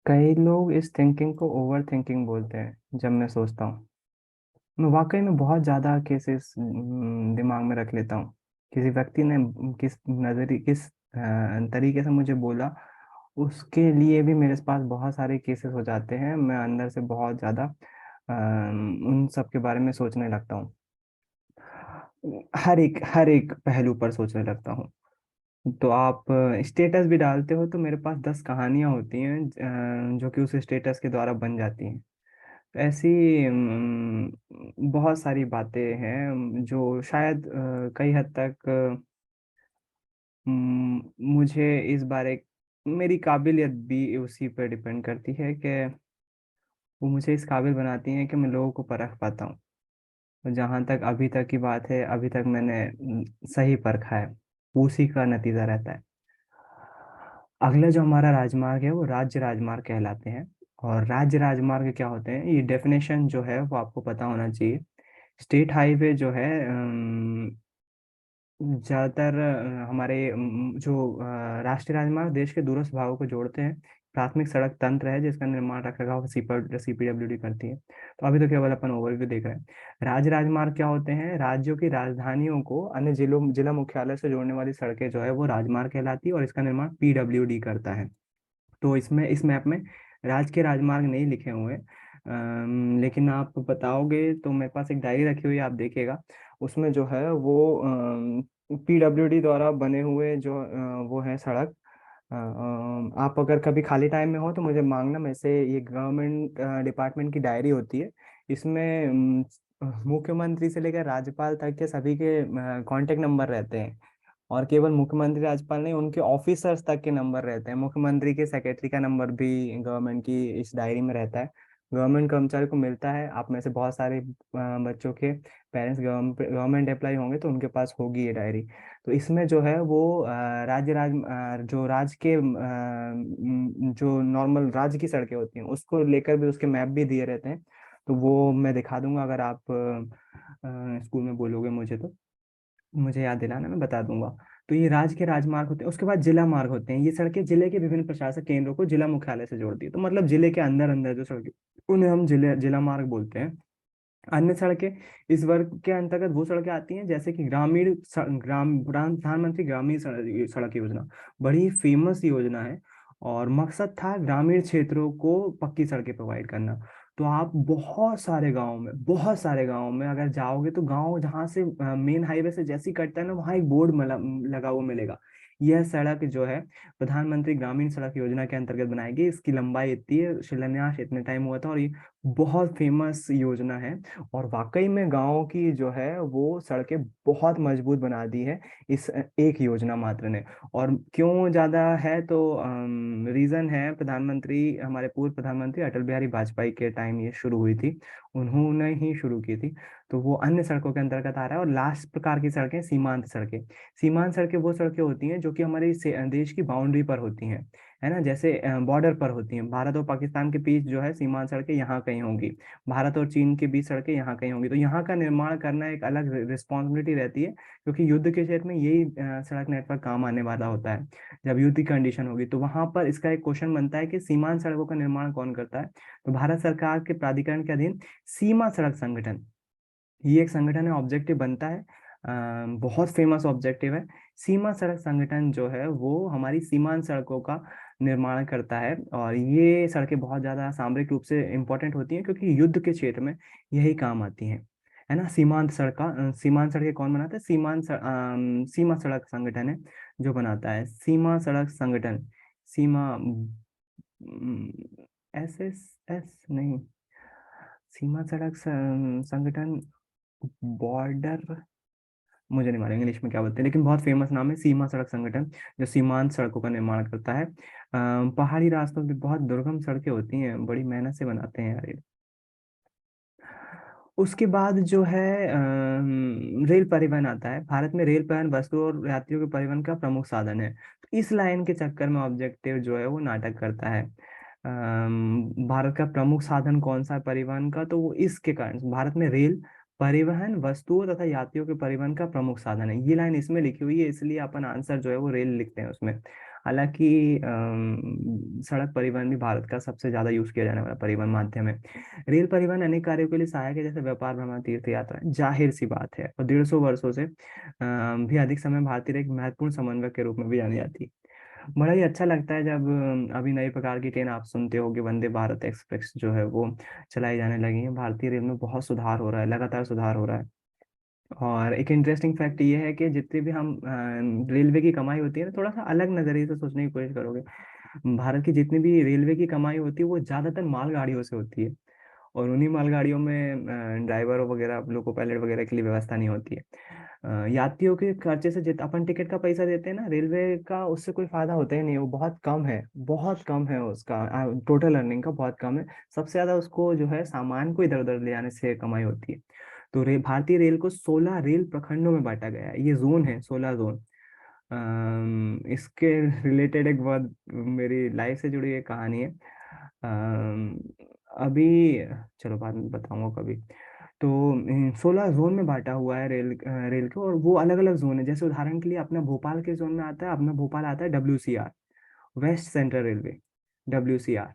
कई लोग इस थिंकिंग को ओवर थिंकिंग बोलते हैं। जब मैं सोचता हूँ, मैं वाकई में बहुत ज़्यादा केसेस दिमाग में रख लेता हूँ। किसी व्यक्ति ने किस तरीके से मुझे बोला, उसके लिए भी मेरे पास बहुत सारे केसेस हो जाते हैं। मैं अंदर से बहुत ज़्यादा उन सब के बारे में सोचने लगता हूँ। हर एक पहलू पर सोचने लगता हूँ। तो आप स्टेटस भी डालते हो तो मेरे पास 10 कहानियां होती हैं, जो कि उस स्टेटस के द्वारा बन जाती हैं। ऐसी बहुत सारी बातें हैं जो शायद कई हद तक मुझे इस बारे मेरी काबिलियत भी उसी पर डिपेंड करती है कि वो मुझे इस काबिल बनाती हैं कि मैं लोगों को परख पाता हूँ। और जहाँ तक अभी तक की बात है, अभी तक मैंने सही परखा है। उसी का नतीजा रहता है। अगला जो हमारा राजमार्ग है वो राज्य राजमार्ग कहलाते हैं। और राज्य राजमार्ग क्या होते हैं, ये डेफिनेशन जो है वो आपको पता होना चाहिए। स्टेट हाईवे जो है, ज़्यादातर हमारे जो राष्ट्रीय राजमार्ग देश के दूरस्थ भागों को जोड़ते हैं। प्राथमिक सड़क तंत्र है जिसका निर्माण रख रखाव सीपीडब्ल्यूडी करती है। तो अभी तो केवल अपन ओवरव्यू देख रहे हैं। राज्य राजमार्ग क्या होते हैं, राज्यों की राजधानियों को अन्य जिला मुख्यालय से जोड़ने वाली सड़कें जो है वो राजमार्ग कहलाती है, और इसका निर्माण पीडब्ल्यूडी करता है। तो इसमें इस मैप में राज्य के राजमार्ग नहीं लिखे हुए हैं। लेकिन आप बताओगे तो मेरे पास एक डायरी रखी हुई है, आप देखिएगा। उसमें जो है वो पीडब्ल्यूडी द्वारा बने हुए जो वो है सड़क। आप अगर कभी खाली टाइम में हो तो मुझे मांगना। मैं से ये गवर्नमेंट डिपार्टमेंट की डायरी होती है। इसमें मुख्यमंत्री से लेकर राज्यपाल तक के सभी के कांटेक्ट नंबर रहते हैं। और केवल मुख्यमंत्री राज्यपाल नहीं, उनके ऑफिसर्स तक के नंबर रहते हैं। मुख्यमंत्री के सेक्रेटरी का नंबर भी गवर्नमेंट की इस डायरी में रहता है। गवर्नमेंट कर्मचारी को मिलता है। आप में से बहुत सारे बच्चों के पेरेंट्स गवर्नमेंट एम्प्लॉय होंगे तो उनके पास होगी ये डायरी। तो इसमें जो है वो जो राज्य के जो नॉर्मल राज्य की सड़कें होती हैं उसको लेकर भी उसके मैप भी दिए रहते हैं। तो वो मैं दिखा दूंगा, अगर आप स्कूल में बोलोगे मुझे तो मुझे याद दिलाना, मैं बता दूंगा। तो ये राज्य के राजमार्ग होते हैं। उसके बाद जिला मार्ग होते हैं। ये सड़कें जिले के विभिन्न प्रशासक केंद्रों को जिला मुख्यालय से जोड़ती है। तो मतलब जिले के अंदर अंदर जो सड़कें, उन्हें हम जिला मार्ग बोलते हैं। अन्य सड़कें इस वर्ग के अंतर्गत वो सड़कें आती हैं जैसे कि प्रधानमंत्री ग्रामीण सड़क योजना। बड़ी फेमस योजना है। और मकसद था ग्रामीण क्षेत्रों को पक्की सड़कें प्रोवाइड करना। तो आप बहुत सारे गांव में अगर जाओगे तो गांव जहाँ से मेन हाईवे से जैसे ही कटता है ना, वहाँ एक बोर्ड लगा हुआ मिलेगा। यह सड़क जो है प्रधानमंत्री ग्रामीण सड़क योजना के अंतर्गत बनाई गई। इसकी लंबाई इतनी है, शिलान्यास इतने टाइम हुआ था, और ये बहुत फेमस योजना है। और वाकई में गाँव की जो है वो सड़कें बहुत मजबूत बना दी है इस एक योजना मात्र ने। और क्यों ज्यादा है तो रीजन है, प्रधानमंत्री हमारे पूर्व प्रधानमंत्री अटल बिहारी वाजपेयी के टाइम ये शुरू हुई थी। उन्होंने ही शुरू की थी। तो वो अन्य सड़कों के अंतर्गत आ रहा है। और लास्ट प्रकार की सड़कें सीमांत सड़कें। सीमांत सड़कें वो सड़कें होती हैं जो कि हमारे देश की बाउंड्री पर होती हैं, है ना। जैसे बॉर्डर पर होती हैं, भारत और पाकिस्तान के बीच जो है सीमांत सड़कें यहाँ कहीं होंगी। भारत और चीन के बीच सड़कें यहाँ कहीं होंगी। तो यहाँ का निर्माण करना एक अलग रिस्पॉन्सिबिलिटी रहती है, क्योंकि युद्ध के क्षेत्र में यही सड़क नेटवर्क काम आने वाला होता है। जब युद्ध की कंडीशन होगी तो वहां पर इसका एक क्वेश्चन बनता है कि सीमांत सड़कों का निर्माण कौन करता है। तो भारत सरकार के प्राधिकरण के अधीन सीमा सड़क संगठन, ये एक संगठन है, ऑब्जेक्टिव बनता है। बहुत फेमस ऑब्जेक्टिव है। सीमा सड़क संगठन जो है वो हमारी सीमांत सड़कों का निर्माण करता है। और ये सड़कें बहुत ज्यादा सामरिक रूप से इंपॉर्टेंट होती हैं, क्योंकि युद्ध के क्षेत्र में यही काम आती हैं, है ना। सीमांत सड़कें कौन बनाता है, सीमा सड़क संगठन है जो बनाता है। सीमा सड़क संगठन, सीमा SSS नहीं, सीमा सड़क संगठन, बॉर्डर, मुझे नहीं मालूम इंग्लिश में क्या बोलते हैं, लेकिन बहुत फेमस नाम है सीमा सड़क संगठन, जो सीमांत सड़कों का निर्माण करता है। पहाड़ी रास्तों की बहुत दुर्गम सड़कें होती हैं, बड़ी मेहनत से बनाते हैं यार ये। उसके बाद जो है रेल परिवहन आता है। भारत में रेल परिवहन वस्तुओं और यात्रियों के परिवहन का प्रमुख साधन है। तो इस लाइन के चक्कर में ऑब्जेक्टिव जो है वो नाटक करता है। भारत का प्रमुख साधन कौन सा है परिवहन का, तो वो इसके कारण भारत में रेल परिवहन वस्तुओं तथा यात्रियों के परिवहन का प्रमुख साधन है। ये लाइन इसमें लिखी हुई है, इसलिए अपन आंसर जो है वो रेल लिखते हैं उसमें। हालांकि सड़क परिवहन भी भारत का सबसे ज्यादा यूज किया जाने वाला परिवहन माध्यम है। रेल परिवहन अनेक कार्यों के लिए सहायक है, जैसे व्यापार, भ्रमण, तीर्थ यात्रा, जाहिर सी बात है। और 150 वर्षों से भी अधिक समय भारतीय रेल एक महत्वपूर्ण समन्वयक के रूप में भी जानी जाती है। बड़ा ही अच्छा लगता है जब अभी नई प्रकार की ट्रेन आप सुनते हो कि वंदे भारत एक्सप्रेस जो है वो चलाई जाने लगी है। भारतीय रेल में बहुत सुधार हो रहा है, लगातार सुधार हो रहा है। और एक इंटरेस्टिंग फैक्ट ये है कि जितने भी हम रेलवे की कमाई होती है ना, थोड़ा सा अलग नजरिए से सोचने की कोशिश करोगे, भारत की जितनी भी रेलवे की कमाई होती है वो ज्यादातर मालगाड़ियों से होती है। और उन्हीं मालगाड़ियों में ड्राइवरों वगैरह, लोको पायलट वगैरह के लिए व्यवस्था नहीं होती है। यात्रियों के खर्चे से जित अपन टिकट का पैसा देते हैं ना, रेलवे का उससे कोई फायदा होता ही नहीं, वो बहुत कम है, बहुत कम है उसका टोटल अर्निंग का बहुत कम है। सबसे ज्यादा उसको जो है सामान को इधर उधर ले जाने से कमाई होती है। तो भारतीय रेल को 16 रेल प्रखंडों में बांटा गया है, ये जोन है, 16 जोन। इसके रिलेटेड एक बहुत मेरी लाइफ से जुड़ी एक कहानी है। अभी, चलो बाद में बताऊंगा कभी। तो 16 जोन में बांटा हुआ है रेल को, और वो अलग अलग जोन है। जैसे उदाहरण के लिए अपना भोपाल के जोन में आता है, अपना भोपाल आता है WCR, west central railway, WCR।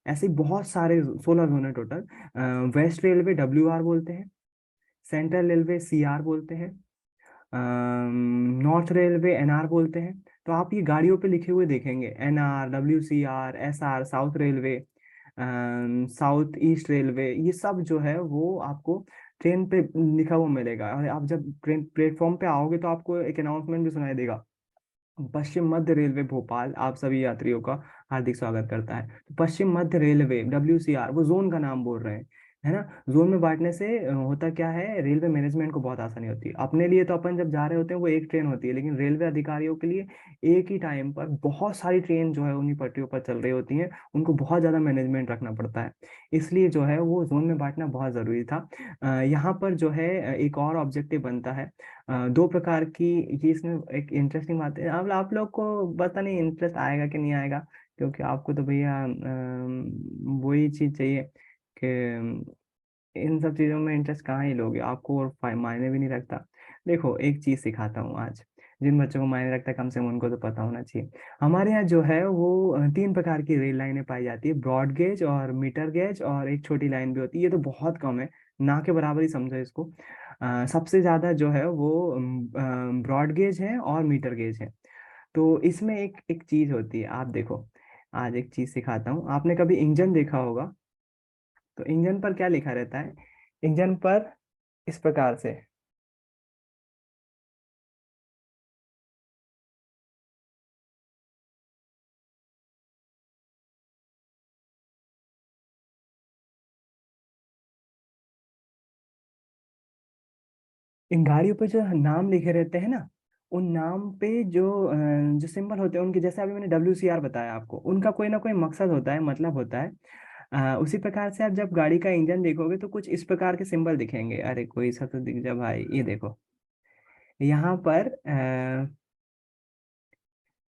ऐसे ही बहुत सारे 16 जोन है टोटल। वेस्ट रेलवे WR बोलते हैं, सेंट्रल रेलवे CR बोलते हैं, नॉर्थ रेलवे NR बोलते हैं। तो आप ये गाड़ियों पे लिखे हुए देखेंगे, NR, WCR, SR, south railway, south east railway, ये सब जो है वो आपको ट्रेन पे लिखा हुआ मिलेगा। और आप जब ट्रेन प्लेटफॉर्म पे आओगे तो आपको एक अनाउंसमेंट भी सुनाई देगा, पश्चिम मध्य रेलवे भोपाल आप सभी यात्रियों का हार्दिक स्वागत करता है। तो पश्चिम मध्य रेलवे WCR, वो जोन का नाम बोल रहे हैं, है ना। जोन में बांटने से होता क्या है, रेलवे मैनेजमेंट को बहुत आसानी होती है। अपने लिए तो अपन जब जा रहे होते हैं वो एक ट्रेन होती है, लेकिन रेलवे अधिकारियों के लिए एक ही टाइम पर बहुत सारी ट्रेन जो है उन्हीं पटरियों पर चल रही होती हैं, उनको बहुत ज्यादा मैनेजमेंट रखना पड़ता है। इसलिए जो है वो जोन में बांटना बहुत जरूरी था। यहाँ पर जो है एक और ऑब्जेक्टिव बनता है, दो प्रकार की। ये इसमें एक इंटरेस्टिंग बात है, अब आप लोग को पता नहीं इंटरेस्ट आएगा कि नहीं आएगा, क्योंकि आपको तो भैया वही चीज चाहिए कि इन सब चीजों में इंटरेस्ट कहाँ ही लोगे, आपको और मायने भी नहीं रखता। देखो एक चीज सिखाता हूँ आज, जिन बच्चों को मायने रखता है कम से कम उनको तो पता होना चाहिए। हमारे यहाँ जो है वो 3 प्रकार की रेल लाइनें पाई जाती है, ब्रॉड गेज और मीटर गेज, और एक छोटी लाइन भी होती है। ये तो बहुत कम है, ना के बराबर ही समझो इसको। सबसे ज्यादा जो है वो ब्रॉड गेज है और मीटर गेज है। तो इसमें एक एक चीज होती है, आप देखो, आज एक चीज सिखाता हूँ। आपने कभी इंजन देखा होगा, तो इंजन पर क्या लिखा रहता है, इंजन पर इस प्रकार से, इन गाड़ियों पे जो नाम लिखे रहते हैं ना, उन नाम पे जो सिंबल होते हैं उनके, जैसे अभी मैंने WCR बताया आपको, उनका कोई ना कोई मकसद होता है, मतलब होता है। उसी प्रकार से आप जब गाड़ी का इंजन देखोगे तो कुछ इस प्रकार के सिंबल दिखेंगे। अरे कोई सा तो दिख जा भाई, ये देखो, यहाँ पर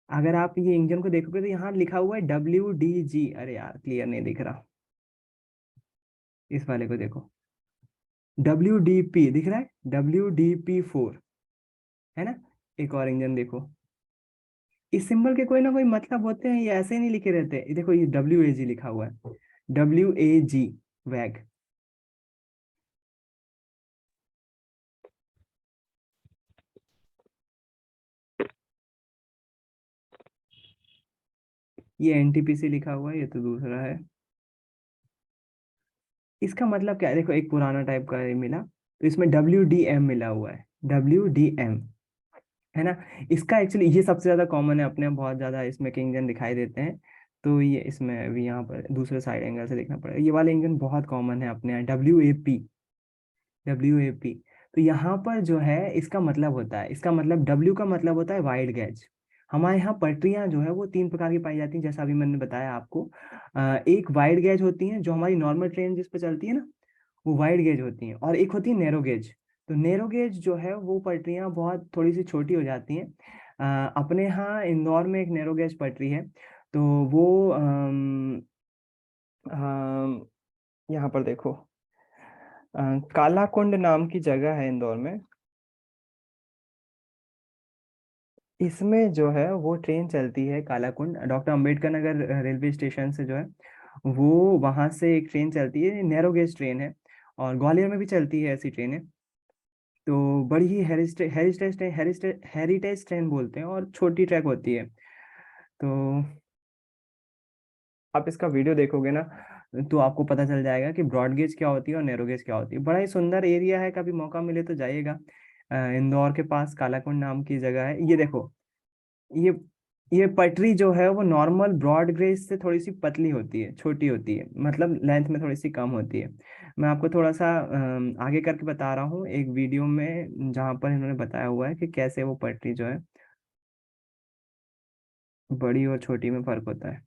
अगर आप ये इंजन को देखोगे तो यहाँ लिखा हुआ है WDG। अरे यार क्लियर नहीं दिख रहा, इस वाले को देखो, WDP दिख रहा है, WDP4, है ना। एक और इंजन देखो, इस सिंबल के कोई ना कोई मतलब होते हैं, ये ऐसे नहीं लिखे रहते। ये देखो, ये WAG लिखा हुआ है, WAG, वैग। ये NTPC लिखा हुआ है, ये तो दूसरा है। इसका मतलब क्या है, देखो एक पुराना टाइप का ये मिला, तो इसमें WDM मिला हुआ है, WDM, है ना। इसका एक्चुअली ये सबसे ज्यादा कॉमन है, अपने बहुत ज्यादा इसमें के इंजन दिखाई देते हैं। तो ये इसमें अभी यहाँ पर दूसरे साइड एंगल से देखना पड़ेगा, ये वाले इंजन बहुत कॉमन है अपने यहाँ, WAP, WAP। तो यहाँ पर जो है इसका मतलब होता है, इसका मतलब W का मतलब होता है वाइड गैज। हमारे यहाँ पटरियां जो है वो 3 प्रकार की पाई जाती हैं, जैसा अभी मैंने बताया आपको। एक वाइड गैज होती है, जो हमारी नॉर्मल ट्रेन जिस पे चलती है ना, वो वाइड गेज होती हैं। और एक होती है नैरो गेज। तो नैरो गेज जो है वो पटरियां बहुत थोड़ी सी छोटी हो जाती हैं। अपने यहाँ इंदौर में एक नैरो गेज पटरी है, तो वो यहाँ पर देखो, कालाकुंड नाम की जगह है इंदौर में। इसमें जो है वो ट्रेन चलती है Kalakund doctor Ambedkar Nagar railway station से जो है वो, वहां से एक ट्रेन चलती है, नैरो गेज ट्रेन है। और ग्वालियर में भी चलती है ऐसी ट्रेनें। तो बड़ी ही हेरिटेज ट्रेन बोलते हैं, और छोटी ट्रैक होती है। तो आप इसका वीडियो देखोगे ना, तो आपको पता चल जाएगा कि ब्रॉड गेज क्या होती है और नैरो गेज क्या होती है। बड़ा ही सुंदर एरिया है, कभी मौका मिले तो जाइएगा। इंदौर के पास कालाकुंड नाम की जगह है। ये देखो, ये ये पटरी जो है वो नॉर्मल ब्रॉड गेज से थोड़ी सी पतली होती है, छोटी होती है, मतलब लेंथ में थोड़ी सी कम होती है। मैं आपको थोड़ा सा आगे करके बता रहा हूँ एक वीडियो में, जहाँ पर इन्होंने बताया हुआ है कि कैसे वो पटरी जो है बड़ी और छोटी में फर्क होता है।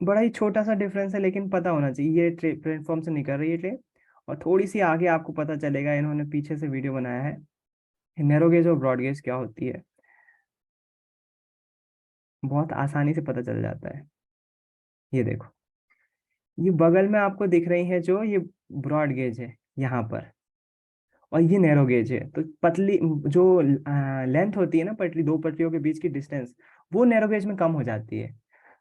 बड़ा ही छोटा सा डिफरेंस है, लेकिन पता होना चाहिए। ये प्लेटफॉर्म से निकल रही है ट्रेन, और थोड़ी सी आगे आपको पता चलेगा, इन्होंने पीछे से वीडियो बनाया है, नैरो गेज और ब्रॉड गेज क्या होती है। बहुत आसानी से पता चल जाता है। ये देखो, ये बगल में आपको दिख रही है जो, ये ब्रॉड गेज है यहाँ पर, और ये नैरो गेज है। तो पतली जो लेंथ होती है ना पटरी, दो पटरियों के बीच की डिस्टेंस, वो नैरो गेज में कम हो जाती है।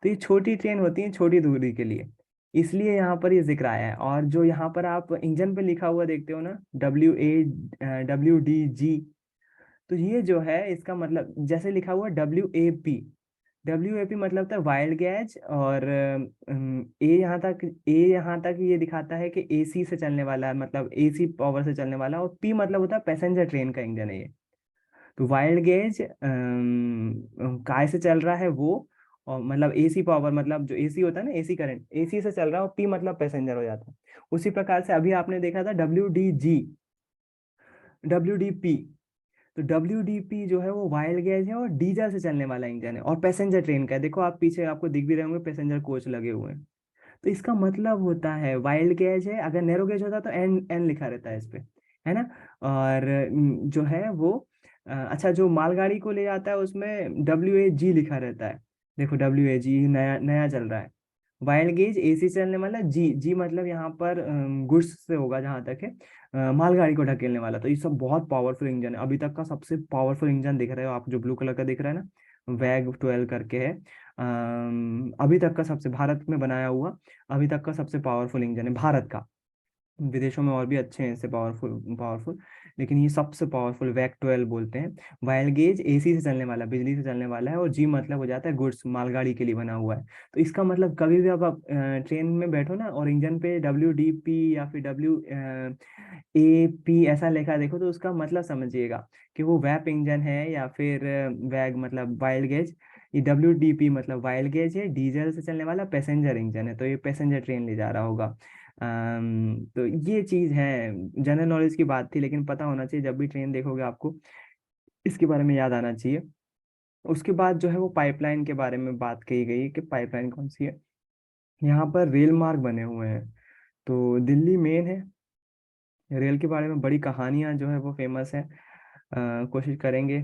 तो ये छोटी ट्रेन होती है छोटी दूरी के लिए, इसलिए यहाँ पर ये जिक्र आया है। और जो यहाँ पर आप इंजन पे लिखा हुआ देखते हो ना, WD-G, तो ये जो है इसका मतलब जैसे लिखा हुआ WAP मतलब था वाइल्ड गैज। और ए यहाँ तक ये दिखाता है कि AC से चलने वाला है, मतलब AC पावर से चलने वाला। और P मतलब होता है पैसेंजर ट्रेन का इंजन है ये। तो वाइल्ड गेज काय से चल रहा है वो, और मतलब AC पावर, मतलब जो AC होता है ना, AC करंट, AC से चल रहा है, और P मतलब पैसेंजर हो जाता है। उसी प्रकार से अभी आपने देखा था WDP। तो WDP जो है वो वाइल्ड गैस है, और डीजल से चलने वाला इंजन है, और पैसेंजर ट्रेन का है। देखो आप पीछे आपको दिख भी रहे होंगे पैसेंजर कोच लगे हुए हैं। तो इसका मतलब होता है वाइल्ड गैज है। अगर नैरो गैज होता तो एन एन लिखा रहता है इस पे, है ना। और जो है वो अच्छा, जो मालगाड़ी को ले जाता है उसमें WAG लिखा रहता है। देखो WAG नया नया चल रहा है। वाइल्ड गेज AC से चलने वाला, जी जी मतलब यहाँ पर गुड्स से होगा जहाँ तक है, मालगाड़ी को ढकेलने वाला। तो ये सब बहुत पावरफुल इंजन है, अभी तक का सबसे पावरफुल इंजन दिख रहा है आप, जो ब्लू कलर का दिख रहा है ना, WAG-12 करके है। अभी तक का सबसे, भारत में बनाया हुआ अभी तक का सबसे पावरफुल इंजन है भारत का। विदेशों में और भी अच्छे हैं इससे पावरफुल पावरफुल, लेकिन ये सबसे पावरफुल WAG-12 बोलते हैं। वाइल्ड गेज AC से चलने वाला, बिजली से चलने वाला है, और जी मतलब हो जाता है गुड्स, मालगाड़ी के लिए बना हुआ है। तो इसका मतलब कभी भी अब आप ट्रेन में बैठो ना, और इंजन पे WDP या फिर WAP ऐसा लिखा देखो, तो उसका मतलब समझिएगा कि वो वैप इंजन है, या फिर वैग मतलब वाइल्ड गेज। ये WDP मतलब वाइल्ड गेज है, डीजल से चलने वाला पैसेंजर इंजन है, तो ये पैसेंजर ट्रेन ले जा रहा होगा। तो ये चीज है, जनरल नॉलेज की बात थी, लेकिन पता होना चाहिए, जब भी ट्रेन देखोगे आपको इसके बारे में याद आना चाहिए। उसके बाद जो है वो पाइपलाइन के बारे में बात की गई है कि पाइपलाइन कौन सी है। यहाँ पर रेल मार्ग बने हुए हैं। तो दिल्ली मेन है, रेल के बारे में बड़ी कहानियां जो है वो फेमस है। कोशिश करेंगे।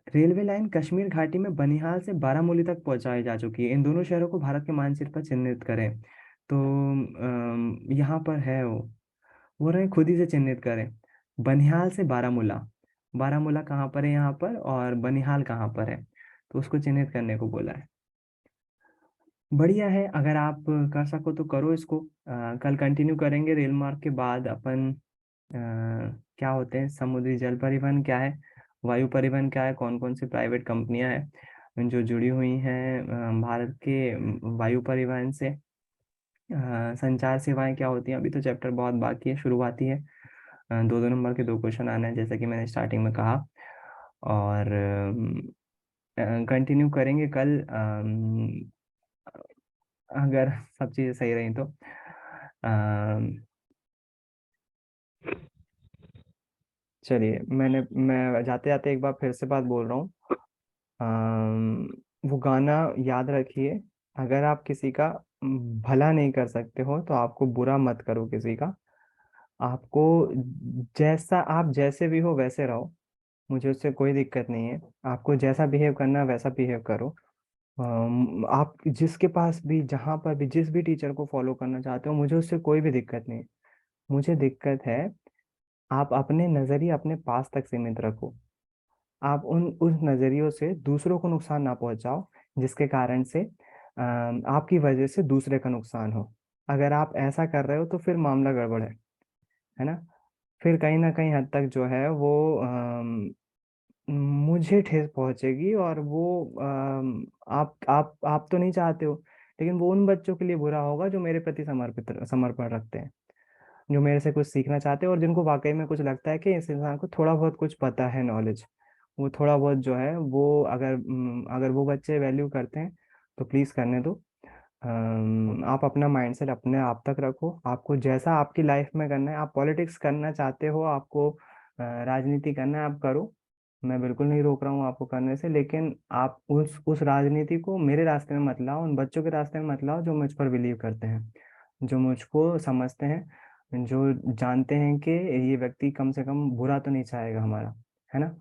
रेलवे लाइन कश्मीर घाटी में बनिहाल से बारामूली तक पहुंचाई जा चुकी है। इन दोनों शहरों को भारत के मानचित्र पर चिन्हित करें। तो यहाँ पर है वो, बोल रहे हैं खुद ही से चिन्हित करें। बनिहाल से बारामूला, बारामूला कहाँ पर है यहाँ पर, और बनिहाल कहाँ पर है, तो उसको चिन्हित करने को बोला है। बढ़िया है, अगर आप कर सको तो करो इसको। कल कंटिन्यू करेंगे रेल मार्ग के बाद अपन। क्या होते हैं समुद्री जल परिवहन क्या है, वायु परिवहन क्या है, कौन कौन सी प्राइवेट कंपनियां हैं जो जुड़ी हुई हैं भारत के वायु परिवहन से। संचार सेवाएं क्या होती हैं, अभी तो चैप्टर बहुत बाकी है, शुरुआती है। दो दो नंबर के दो क्वेश्चन आने हैं, जैसा कि मैंने स्टार्टिंग में कहा। और कंटिन्यू करेंगे कल, अगर सब चीज़ें सही रही तो। चलिए, मैं जाते जाते एक बार फिर से बात बोल रहा हूँ। वो गाना याद रखिए, अगर आप किसी का भला नहीं कर सकते हो तो आपको बुरा मत करो किसी का। आपको जैसा, आप जैसे भी हो वैसे रहो, मुझे उससे कोई दिक्कत नहीं है। आपको जैसा बिहेव करना है वैसा बिहेव करो। आप जिसके पास भी, जहाँ पर भी, जिस भी टीचर को फॉलो करना चाहते हो, मुझे उससे कोई भी दिक्कत नहीं है। मुझे दिक्कत है आप अपने नज़रिए अपने पास तक सीमित रखो। आप उन नज़रियों से दूसरों को नुकसान ना पहुंचाओ, जिसके कारण से आपकी वजह से दूसरे का नुकसान हो। अगर आप ऐसा कर रहे हो तो फिर मामला गड़बड़ है ना? फिर कहीं न कहीं हद तक जो है वो मुझे ठेस पहुँचेगी, और वो आप तो नहीं चाहते हो, लेकिन वो उन बच्चों के लिए बुरा होगा जो मेरे प्रति समर्पण रखते हैं, जो मेरे से कुछ सीखना चाहते हैं और जिनको वाक़ई में कुछ लगता है कि इस इंसान को थोड़ा बहुत कुछ पता है, नॉलेज। वो थोड़ा बहुत जो है वो अगर वो बच्चे वैल्यू करते हैं, तो प्लीज़ करने दो। आप अपना माइंडसेट अपने आप तक रखो, आपको जैसा आपकी लाइफ में करना है, आप पॉलिटिक्स करना चाहते हो, आपको राजनीति करना है, आप करो। मैं बिल्कुल नहीं रोक रहा हूँ आपको करने से, लेकिन आप उस राजनीति को मेरे रास्ते में मत लाओ, उन बच्चों के रास्ते में मत लाओ जो मुझ पर बिलीव करते हैं, जो मुझको समझते हैं, जो जानते हैं कि ये व्यक्ति कम से कम बुरा तो नहीं चाहेगा हमारा, है ना?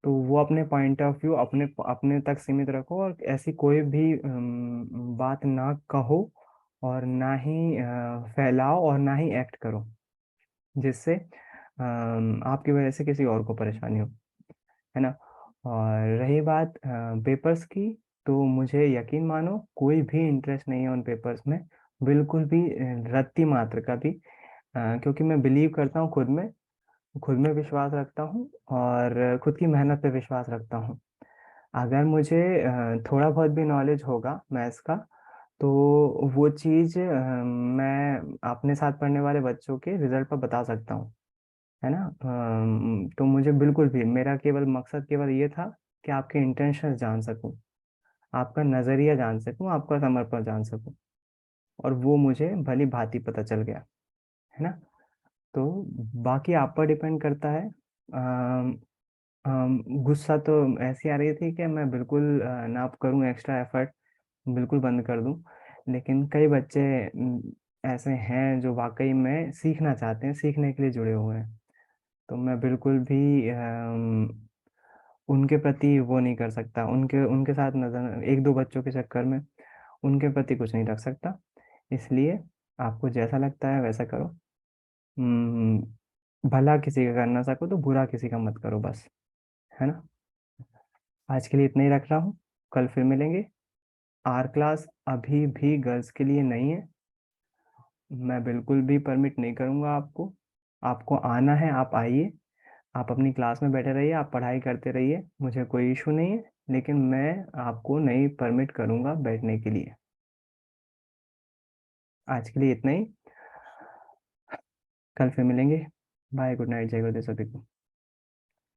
तो वो अपने पॉइंट ऑफ व्यू अपने अपने तक सीमित रखो, और ऐसी कोई भी बात ना कहो, और ना ही फैलाओ, और ना ही एक्ट करो, जिससे आपकी वजह से किसी और को परेशानी हो, है ना? और रही बात पेपर्स की, तो मुझे यकीन मानो कोई भी इंटरेस्ट नहीं है उन पेपर्स में, बिल्कुल भी रत्ती मात्र का भी, क्योंकि मैं बिलीव करता हूँ खुद में विश्वास रखता हूँ, और खुद की मेहनत पे विश्वास रखता हूँ। अगर मुझे थोड़ा बहुत भी नॉलेज होगा मैथ्स का, तो वो चीज़ मैं अपने साथ पढ़ने वाले बच्चों के रिज़ल्ट पर बता सकता हूँ, है ना? तो मुझे बिल्कुल भी मेरा केवल मकसद केवल ये था कि आपके इंटेंशंस जान सकूँ, आपका नज़रिया जान सकूँ, आपका समर्पण जान सकूँ, और वो मुझे भली-भाँति पता चल गया, है ना? तो बाकी आप पर डिपेंड करता है। गुस्सा तो ऐसी आ रही थी कि मैं बिल्कुल ना करूँ एक्स्ट्रा एफर्ट, बिल्कुल बंद कर दूँ। लेकिन कई बच्चे ऐसे हैं जो वाक़ई में सीखना चाहते हैं, सीखने के लिए जुड़े हुए हैं। तो मैं बिल्कुल भी उनके प्रति वो नहीं कर सकता, उनके उनके साथ नज़र 1-2 बच्चों के चक्कर में उनके प्रति कुछ नहीं रख सकता। इसलिए आपको जैसा लगता है वैसा करो। उम, भला किसी का कर ना सको तो बुरा किसी का मत करो बस, है ना? आज के लिए इतना ही रख रहा हूँ, कल फिर मिलेंगे। आर क्लास अभी भी गर्ल्स के लिए नहीं है, मैं बिल्कुल भी परमिट नहीं करूँगा आपको। आपको आना है, आप आइए, आप अपनी क्लास में बैठे रहिए, आप पढ़ाई करते रहिए, मुझे कोई इश्यू नहीं है, लेकिन मैं आपको नहीं परमिट करूँगा बैठने के लिए। आज के लिए इतना ही, कल फिर मिलेंगे। बाय, गुड नाइट, जय गुरुदेव सभी को।